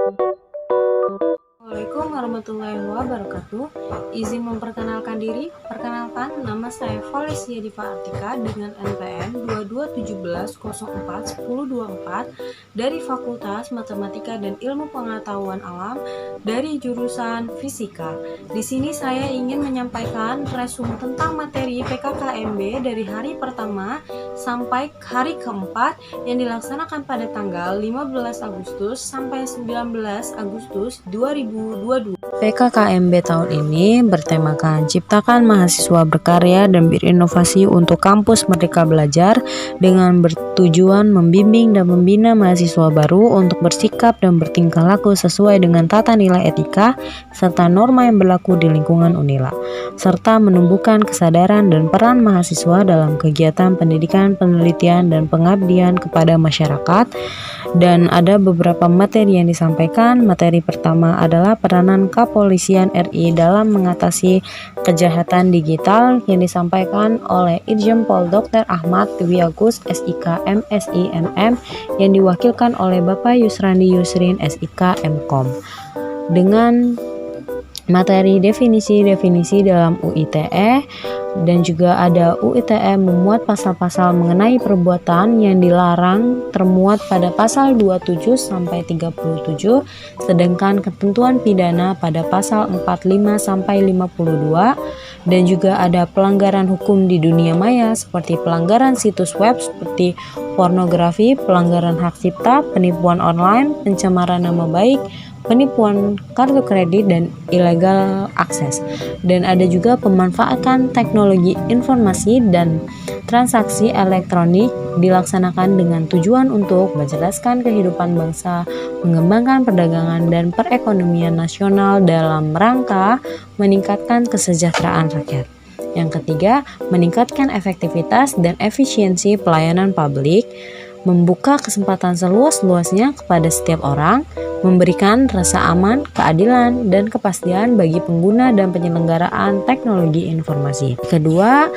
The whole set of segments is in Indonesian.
Assalamualaikum warahmatullahi wabarakatuh. Izin memperkenalkan diri. Perkenalkan, nama saya Felicia Diva Artika dengan NPM 2217041024 dari Fakultas Matematika dan Ilmu Pengetahuan Alam dari jurusan Fisika. Di sini saya ingin menyampaikan resume tentang materi PKKMB dari hari pertama sampai hari keempat yang dilaksanakan pada tanggal 15 Agustus sampai 19 Agustus 2022. PKKMB tahun ini bertemakan Ciptakan Mahasiswa Berkarya dan Berinovasi untuk Kampus Merdeka Belajar dengan bertujuan membimbing dan membina mahasiswa baru untuk bersikap dan bertingkah laku sesuai dengan tata nilai etika serta norma yang berlaku di lingkungan Unila, serta menumbuhkan kesadaran dan peran mahasiswa dalam kegiatan pendidikan, penelitian, dan pengabdian kepada masyarakat. Dan ada beberapa materi yang disampaikan. Materi pertama adalah peranan Kepolisian RI dalam mengatasi kejahatan digital yang disampaikan oleh Irjen Pol Dr. Ahmad Dwi Agus SIK MSI MM yang diwakilkan oleh Bapak Yusrandi Yusrin SIK MKOM dengan materi definisi-definisi dalam UITE, dan juga ada UITE memuat pasal-pasal mengenai perbuatan yang dilarang termuat pada pasal 27 sampai 37, sedangkan ketentuan pidana pada pasal 45 sampai 52, dan juga ada pelanggaran hukum di dunia maya seperti pelanggaran situs web seperti pornografi, pelanggaran hak cipta, penipuan online, pencemaran nama baik, penipuan kartu kredit, dan illegal akses. Dan ada juga pemanfaatan teknologi informasi dan transaksi elektronik dilaksanakan dengan tujuan untuk mencerdaskan kehidupan bangsa, mengembangkan perdagangan dan perekonomian nasional dalam rangka meningkatkan kesejahteraan rakyat. Yang ketiga, meningkatkan efektivitas dan efisiensi pelayanan publik, membuka kesempatan seluas-luasnya kepada setiap orang, memberikan rasa aman, keadilan, dan kepastian bagi pengguna dan penyelenggaraan teknologi informasi. Kedua,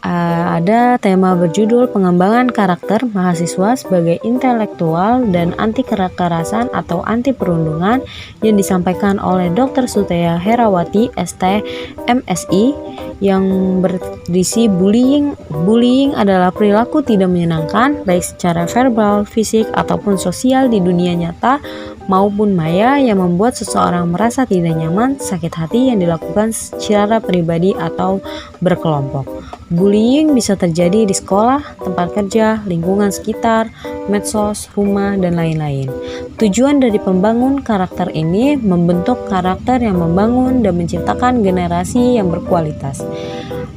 ada tema berjudul pengembangan karakter mahasiswa sebagai intelektual dan anti kekerasan atau anti perundungan yang disampaikan oleh Dr. Suteya Herawati ST MSI yang berisi bullying. Bullying adalah perilaku tidak menyenangkan baik secara verbal, fisik, ataupun sosial di dunia nyata maupun maya yang membuat seseorang merasa tidak nyaman, sakit hati yang dilakukan secara pribadi atau berkelompok. Bullying bisa terjadi di sekolah, tempat kerja, lingkungan sekitar, medsos, rumah, dan lain-lain. Tujuan dari pembangun karakter ini membentuk karakter yang membangun dan menciptakan generasi yang berkualitas.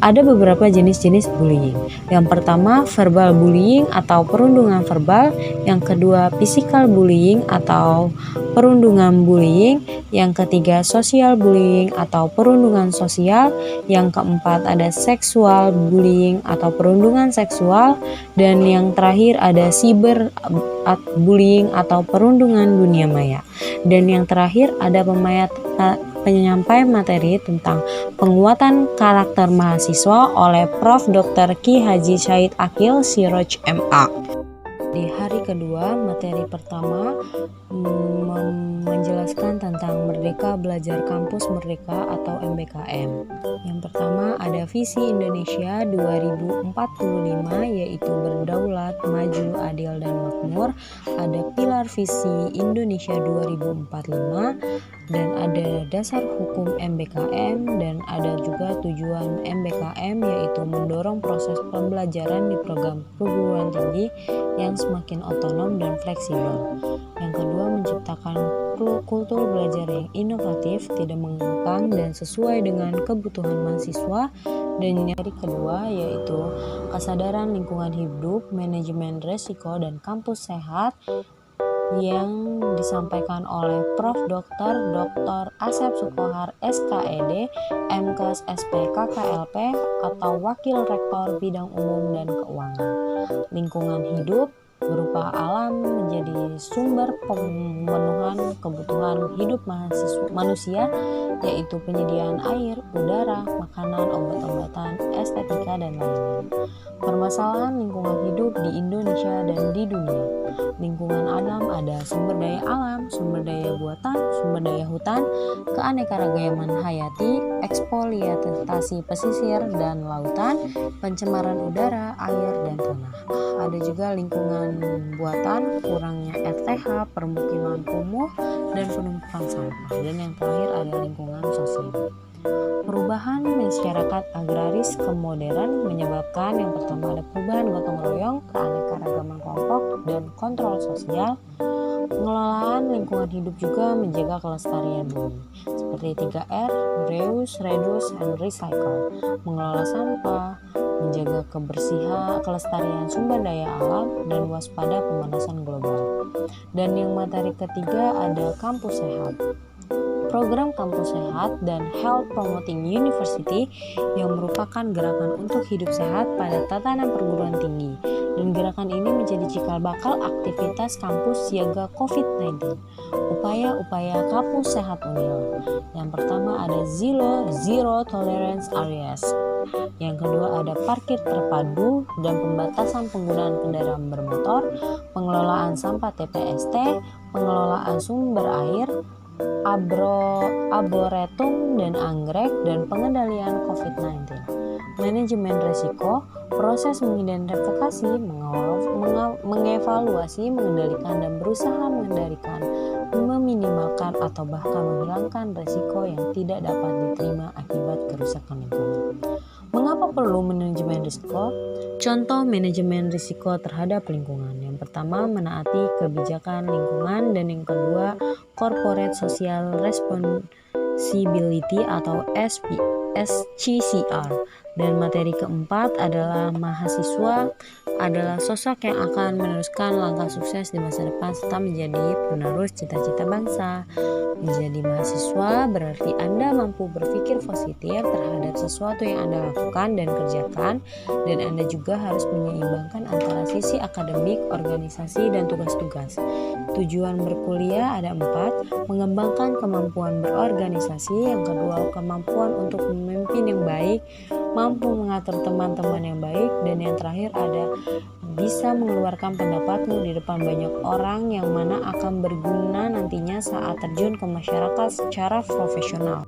Ada beberapa jenis-jenis bullying. Yang pertama, verbal bullying atau perundungan verbal. Yang kedua, physical bullying atau perundungan bullying. Yang ketiga, social bullying atau perundungan sosial. Yang keempat, ada sexual bullying atau perundungan seksual. Dan yang terakhir ada cyber bullying atau perundungan dunia maya. Dan yang terakhir ada penyampaian materi tentang penguatan karakter mahasiswa oleh Prof. Dr. Ki Haji Syahid Akil Siroj MA. Di hari kedua, materi pertama menjelaskan tentang Merdeka Belajar Kampus Merdeka atau MBKM. Yang pertama ada visi Indonesia 2045 yaitu berdaulat, maju, adil, dan makmur. Ada pilar visi Indonesia 2045 dan ada dasar hukum MBKM, dan ada juga tujuan MBKM yaitu mendorong proses pembelajaran di program perguruan tinggi yang semakin otonom dan fleksibel. Yang kedua, menciptakan kultur belajar yang inovatif, tidak mengekang, dan sesuai dengan kebutuhan mahasiswa. Dan yang kedua yaitu kesadaran lingkungan hidup, manajemen resiko, dan kampus sehat yang disampaikan oleh Prof. Dr. Asep Sukohar SKED MKes SP KKLP atau Wakil Rektor Bidang Umum dan Keuangan. Lingkungan hidup berupa alam menjadi sumber pemenuhan kebutuhan hidup manusia, yaitu penyediaan air, udara, makanan, obat-obatan, estetika, dan lainnya. Permasalahan lingkungan hidup di Indonesia dan di dunia. Lingkungan alam ada sumber daya alam, sumber daya buatan, sumber daya hutan, keanekaragaman hayati, ekspolitasi pesisir dan lautan, pencemaran udara, air, dan tanah. Ada juga lingkungan buatan, kurangnya RTH, permukiman kumuh, dan penumpukan sampah. Dan yang terakhir ada lingkungan sosial. Perubahan masyarakat agraris ke modern menyebabkan yang pertama ada perubahan gotong royong, keanekaragaman kelompok, dan kontrol sosial. Pengelolaan lingkungan hidup juga menjaga kelestarian bumi, seperti 3R, reuse, reduce, and recycle. Mengelola sampah, menjaga kebersihan, kelestarian sumber daya alam, dan waspada pemanasan global. Dan yang materi ketiga ada kampus sehat. Program Kampus Sehat dan Health Promoting University yang merupakan gerakan untuk hidup sehat pada tatanan perguruan tinggi, dan gerakan ini menjadi cikal bakal aktivitas kampus siaga COVID-19. Upaya-upaya kampus sehat Unil. Yang pertama ada Zero Tolerance Areas. Yang kedua ada parkir terpadu dan pembatasan penggunaan kendaraan bermotor, pengelolaan sampah TPST, pengelolaan sumber air, arboretum dan anggrek, dan pengendalian COVID-19. Manajemen risiko, proses mengidentifikasi, mengevaluasi, mengendalikan, dan berusaha mengendalikan, meminimalkan, atau bahkan menghilangkan risiko yang tidak dapat diterima akibat kerusakan lingkungan. Mengapa perlu manajemen risiko? Contoh manajemen risiko terhadap lingkungan. Yang pertama, menaati kebijakan lingkungan, dan yang kedua, corporate social responsibility atau SCCR. Dan materi keempat adalah mahasiswa adalah sosok yang akan meneruskan langkah sukses di masa depan serta menjadi penerus cita-cita bangsa. Menjadi mahasiswa berarti Anda mampu berpikir positif terhadap sesuatu yang Anda lakukan dan kerjakan, dan Anda juga harus menyeimbangkan antara sisi akademik, organisasi, dan tugas-tugas. Tujuan berkuliah ada 4, mengembangkan kemampuan berorganisasi, yang kedua kemampuan untuk memimpin yang baik, mampu mengatur teman-teman yang baik, dan yang terakhir ada bisa mengeluarkan pendapatmu di depan banyak orang yang mana akan berguna nantinya saat terjun ke masyarakat secara profesional.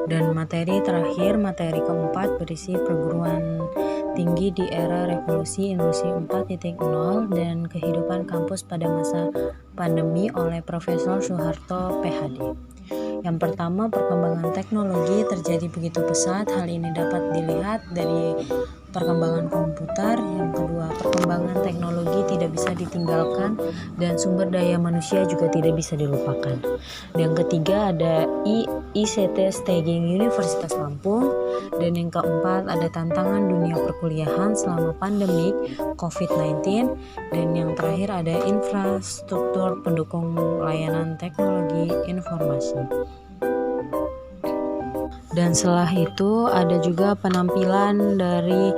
Dan materi terakhir, materi keempat berisi perguruan tinggi di era revolusi industri 4.0 dan kehidupan kampus pada masa pandemi oleh Profesor Soeharto PhD. Yang pertama, perkembangan teknologi terjadi begitu pesat. Hal ini dapat dilihat dari perkembangan komputer. Yang kedua, perkembangan teknologi tidak bisa ditinggalkan dan sumber daya manusia juga tidak bisa dilupakan. Dan yang ketiga ada ICT Staging Universitas Lampung. Dan yang keempat ada tantangan dunia perkuliahan selama pandemik COVID-19. Dan yang terakhir ada infrastruktur pendukung layanan teknologi informasi. Dan setelah itu ada juga penampilan dari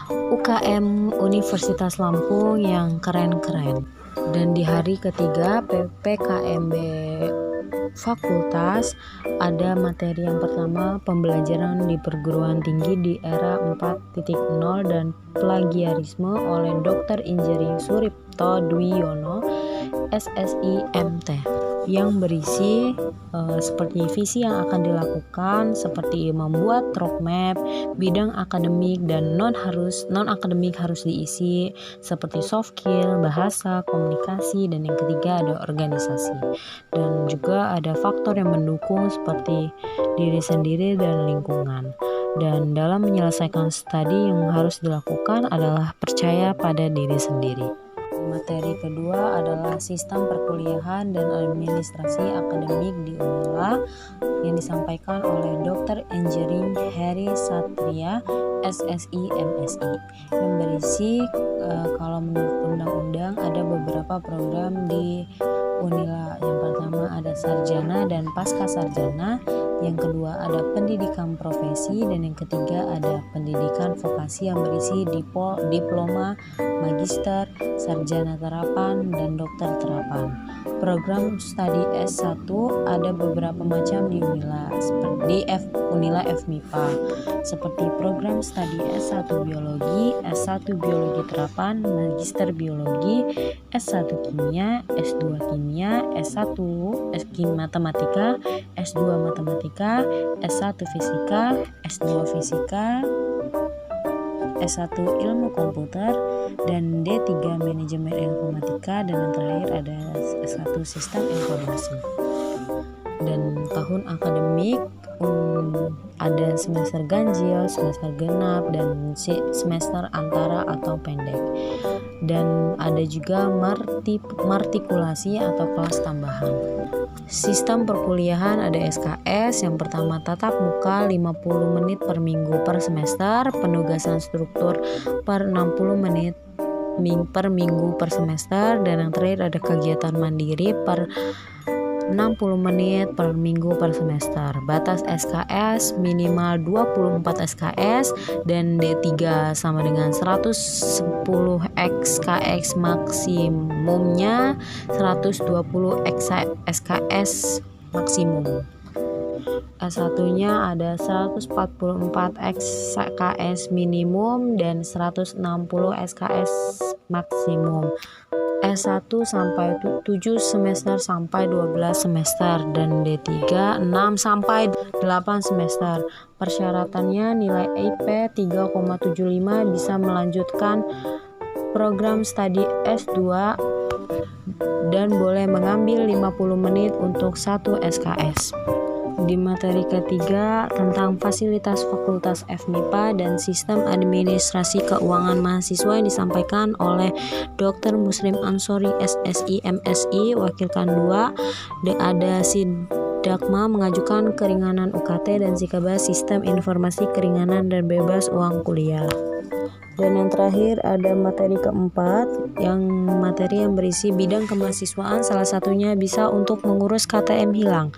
UKM Universitas Lampung yang keren-keren. Dan di hari ketiga PPKMB Fakultas ada materi yang pertama, pembelajaran di perguruan tinggi di era 4.0 dan plagiarisme oleh Dr. Injering Suripto Dwiyono SSI MT, yang berisi seperti visi yang akan dilakukan, seperti membuat roadmap, bidang akademik dan non akademik harus diisi, seperti soft skill, bahasa, komunikasi, dan yang ketiga ada organisasi. Dan juga ada faktor yang mendukung seperti diri sendiri dan lingkungan. Dan dalam menyelesaikan studi yang harus dilakukan adalah percaya pada diri sendiri. Materi kedua adalah sistem perkuliahan dan administrasi akademik di UNILA yang disampaikan oleh Dr. Engineering Heri Satria SSI MSI, yang berisi kalau menurut undang-undang ada beberapa program di UNILA. Yang pertama ada sarjana dan pasca sarjana, yang kedua ada pendidikan profesi, dan yang ketiga ada pendidikan vokasi yang berisi diploma, magister, sarjana terapan, dan dokter terapan. Program studi S1 ada beberapa macam di Unila FMIPA, seperti program studi S1 Biologi, S1 Biologi Terapan, Magister Biologi, S1 Kimia, S2 Kimia, S1 Matematika, S2 Matematika, S1 Fisika, S2 Fisika, S1 Ilmu Komputer, dan D3 Manajemen Informatika, dan yang terakhir ada S1 Sistem Informasi. Dan tahun akademik ada semester ganjil, semester genap, dan semester antara atau pendek. Dan ada juga martikulasi atau kelas tambahan. Sistem perkuliahan ada SKS, yang pertama tatap muka 50 menit per minggu per semester, penugasan struktur per 60 menit per minggu per semester, dan yang terakhir ada kegiatan mandiri per 60 menit per minggu per semester. Batas SKS minimal 24 SKS, dan D3 sama dengan 110 SKS, maksimumnya 120 SKS maksimum. S1-nya ada 144 SKS minimum dan 160 SKS maksimum. S1 sampai 7 semester sampai 12 semester, dan D3 6 sampai 8 semester. Persyaratannya nilai IP 3,75 bisa melanjutkan program studi S2 dan boleh mengambil 50 menit untuk 1 SKS. Di materi ketiga tentang fasilitas Fakultas FMIPA dan Sistem Administrasi Keuangan Mahasiswa yang disampaikan oleh Dr. Muslim Ansori SSI MSI Wakil Kan 2. Ada Sidakma mengajukan keringanan UKT, dan Sikaba Sistem Informasi Keringanan dan Bebas Uang Kuliah. Dan yang terakhir ada materi keempat, materi yang berisi bidang kemahasiswaan, salah satunya bisa untuk mengurus KTM hilang,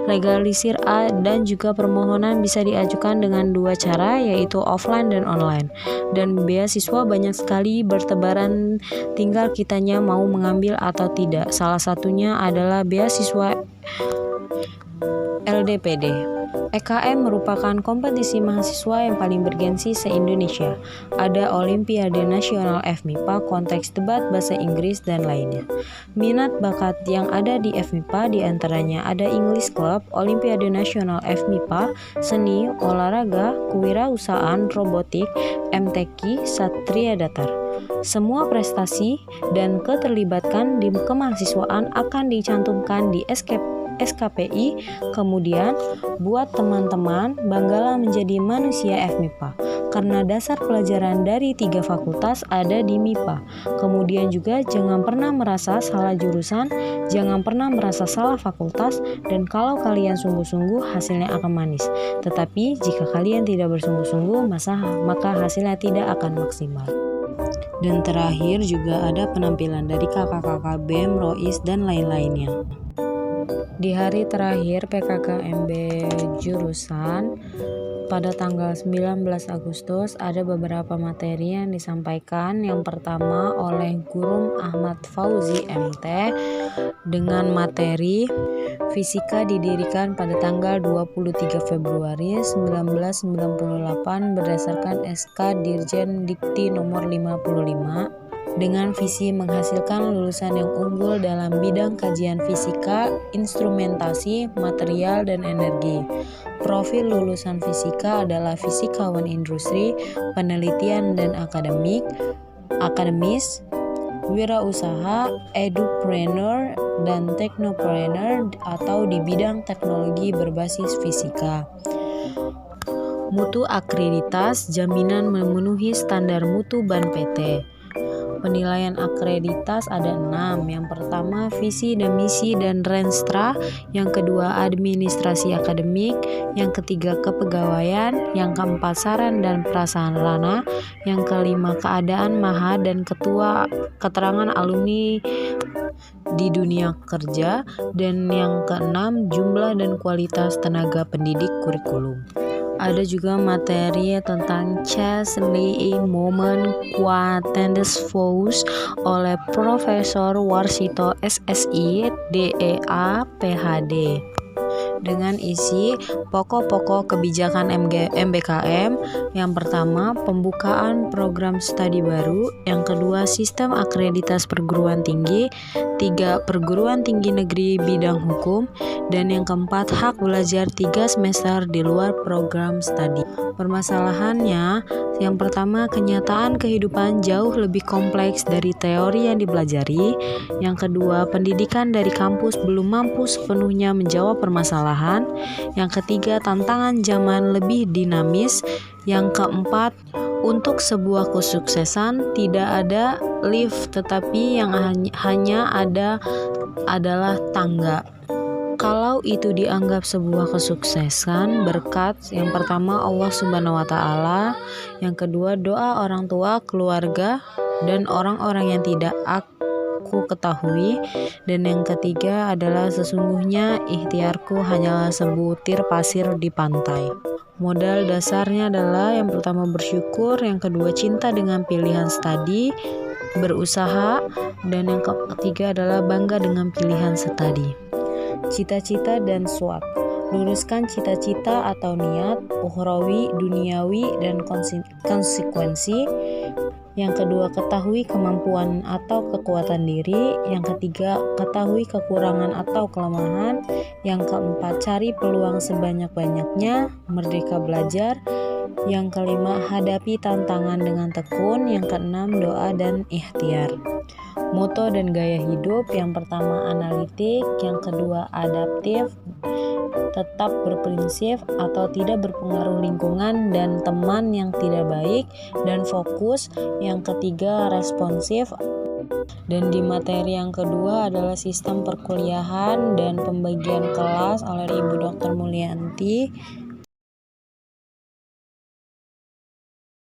legalisir A, dan juga permohonan bisa diajukan dengan 2 cara, yaitu offline dan online. Dan beasiswa banyak sekali bertebaran, tinggal kitanya mau mengambil atau tidak. Salah satunya adalah beasiswa LDPD. EKM merupakan kompetisi mahasiswa yang paling bergensi se-Indonesia. Ada Olimpiade Nasional FMIPA, konteks debat bahasa Inggris, dan lainnya. Minat bakat yang ada di FMIPA diantaranya ada English Club, Olimpiade Nasional FMIPA, seni, olahraga, kewirausahaan, robotik, MTQ, Satria Datar. Semua prestasi dan keterlibatan di kemahasiswaan akan dicantumkan di SKPI. Kemudian buat teman-teman banggalah menjadi manusia FMIPA, karena dasar pelajaran dari 3 fakultas ada di MIPA. Kemudian juga jangan pernah merasa salah jurusan, jangan pernah merasa salah fakultas, dan kalau kalian sungguh-sungguh hasilnya akan manis. Tetapi jika kalian tidak bersungguh-sungguh, maka hasilnya tidak akan maksimal. Dan terakhir juga ada penampilan dari kakak-kakak BEM, ROIS, dan lain-lainnya. Di hari terakhir PKKMB jurusan pada tanggal 19 Agustus ada beberapa materi yang disampaikan. Yang pertama oleh Guru Ahmad Fauzi MT dengan materi Fisika didirikan pada tanggal 23 Februari 1998 berdasarkan SK Dirjen Dikti nomor 55 dengan visi menghasilkan lulusan yang unggul dalam bidang kajian fisika, instrumentasi, material, dan energi. Profil lulusan fisika adalah fisikawan industri, penelitian dan akademis, wirausaha, edupreneur, dan teknopreneur atau di bidang teknologi berbasis fisika. Mutu akreditas, jaminan memenuhi standar mutu BAN PT. Penilaian akreditas ada 6. Yang pertama visi dan misi dan renstra, yang kedua administrasi akademik, yang ketiga kepegawaian, yang keempat saran dan prasarana, yang kelima keadaan maha dan ketua keterangan alumni di dunia kerja. Dan yang keenam, jumlah dan kualitas tenaga pendidik kurikulum. Ada juga materi tentang chess, lee, moment, quatendes fous oleh Profesor Warsito SSI, DEA, PhD. Dengan isi pokok-pokok kebijakan MBKM. Yang pertama, pembukaan program studi baru. Yang kedua, sistem akreditasi perguruan tinggi. 3, perguruan tinggi negeri bidang hukum. Dan yang keempat, hak belajar 3 semester di luar program studi. Permasalahannya, yang pertama, kenyataan kehidupan jauh lebih kompleks dari teori yang dipelajari. Yang kedua, pendidikan dari kampus belum mampu sepenuhnya menjawab permasalahan. Yang ketiga, tantangan zaman lebih dinamis. Yang keempat, untuk sebuah kesuksesan tidak ada lift, tetapi yang hanya ada adalah tangga. Kalau itu dianggap sebuah kesuksesan, berkat yang pertama Allah Subhanahu wa Ta'ala, yang kedua doa orang tua, keluarga, dan orang-orang yang tidak aku ketahui, dan yang ketiga adalah sesungguhnya ikhtiarku hanyalah sebutir pasir di pantai. Modal dasarnya adalah yang pertama bersyukur, yang kedua cinta dengan pilihan studi, berusaha, dan yang ketiga adalah bangga dengan pilihan studi. Cita-cita dan SWOT. Luruskan cita-cita atau niat, ukhrawi, duniawi, dan konsekuensi. Yang kedua, ketahui kemampuan atau kekuatan diri. Yang ketiga, ketahui kekurangan atau kelemahan. Yang keempat, cari peluang sebanyak-banyaknya, merdeka belajar. Yang kelima, hadapi tantangan dengan tekun. Yang keenam, doa dan ikhtiar. Moto dan gaya hidup. Yang pertama, analitik. Yang kedua, adaptif, tetap berprinsip atau tidak berpengaruh lingkungan dan teman yang tidak baik, dan fokus. Yang ketiga, responsif. Dan di materi yang kedua adalah sistem perkuliahan dan pembagian kelas oleh Ibu Dr. Mulyanti.